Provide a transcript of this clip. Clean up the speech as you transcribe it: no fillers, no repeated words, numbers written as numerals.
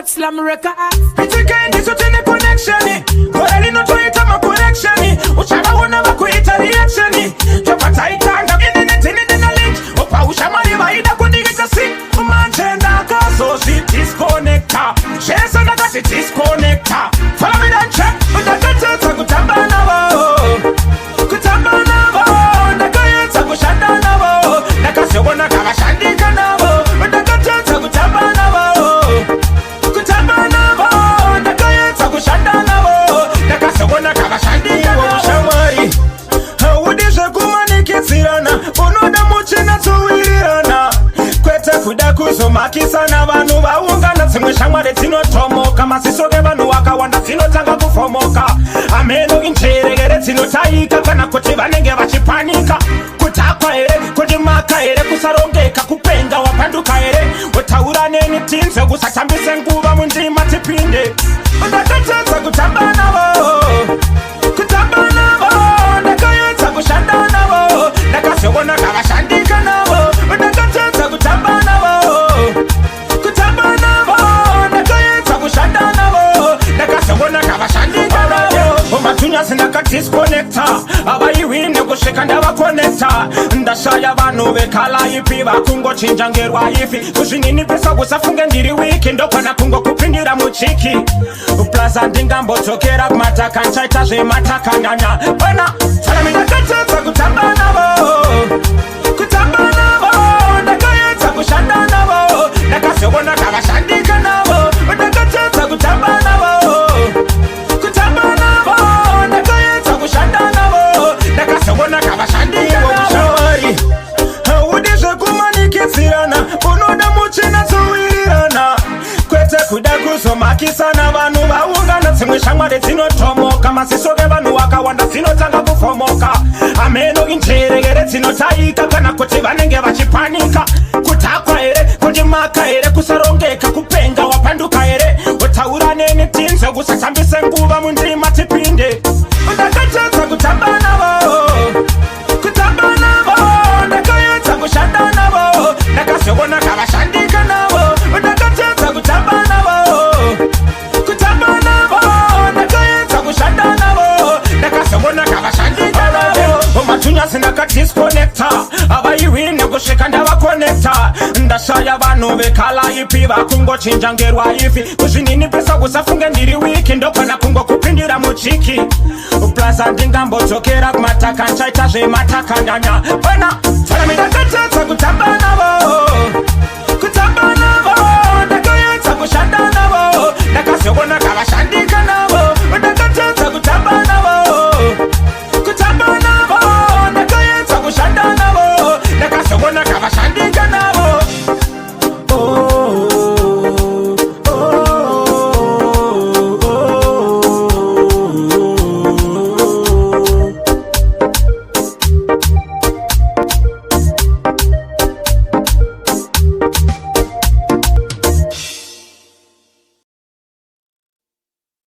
Sport Slam Records. Ichikendi sotene connection. Korali no toita ma connection. Uchaba wana wakuita reaction. Chopata itanga in the link. Opa ushamari waida kundigita sick. Manchenda kaso si disconnecta. Shesa na kasi disconnecta. Follow me that check. Utakata kutamba na wo. Kutamba na wo. Nakayeta kushanda na wo. Nakasiyona kagashandika na wo. Utakata kutamba na wo. Kutamba na wo. Nakayeta kushanda na wo. Nakasiyona kagashandika na wo. Ushamari udishe kumanikitsirana. Unoda muchina tuwirirana. Kwete kuda kuzomakisana vanhu vaungana dzimwe shamwari dzinotomoka masisoke vanhu vakawanda dzinotanga kufomoka ameno injerekere dzinotaika kana kuti vanenge vachipanika kutakwa here kuti maka here kusarongeka kupenga wapanduka here wotaura neni tinze kusatambise nguva mundima tipinde ndakatedza kutamba navo kutamba navo ndakaedza kushanda navo ndakazoona kavashandika navo ndakatedza kutamba navo kutamba navo ndakaedza kushanda navo ndakazoona kavashandika navo matunyasi ndakadisconnecta avaiwine kusvika ndavakonecta ndashaya vanhu vekala ipi vakungochinja ngerwa ifi kuzvininipisa kusafunge ndiri wiki ndokwana kungokupindira muchiki plaza ndingambodzokera kumataka nchaita zvematakanyanya pana tsarami ndakatedza kutamba navo kutamba navo ndakaedza kushanda navo ndakazoona kavashandika navo ndakatedza kutamba navo kutamba navo ndakaedza kushanda navo ndakazoona kavashandika navo udi zvekumanikitsirana unoda muchina tuwirirana kwete kuda kuzomakisana vanhu vaungana dzimwe shamwari dzinotomoka masisoke vanhu vakawanda dzinotanga kufomoka ameno injerekere dzinotaika kana kuti vanenge vachipanika kutakwa here kuti maka here kusarongeka kupenga wapanduka here wotaura neni tinze kusatambise nguva mundima tipinde ndakatedza kutamba navo kutamba navo ndakaedza kushanda navo ndakazoona kavashandika navo ndakatedza kutamba navo kutamba navo ndakaedza kushanda navo ndakazoona kavashandika navo matunyasi ndakadisconnecta avaiwine kusvika ndavakonecta ndashaya vanhu vekala ipi vakungochinja ngerwa ifi kuzvininipisa kusafunge ndiri wiki ndokwana kungokupindira muchiki plaza ndingambodzokera kumataka nchaita zvematakanyanya pana tsarami ndakatedza kutamba navo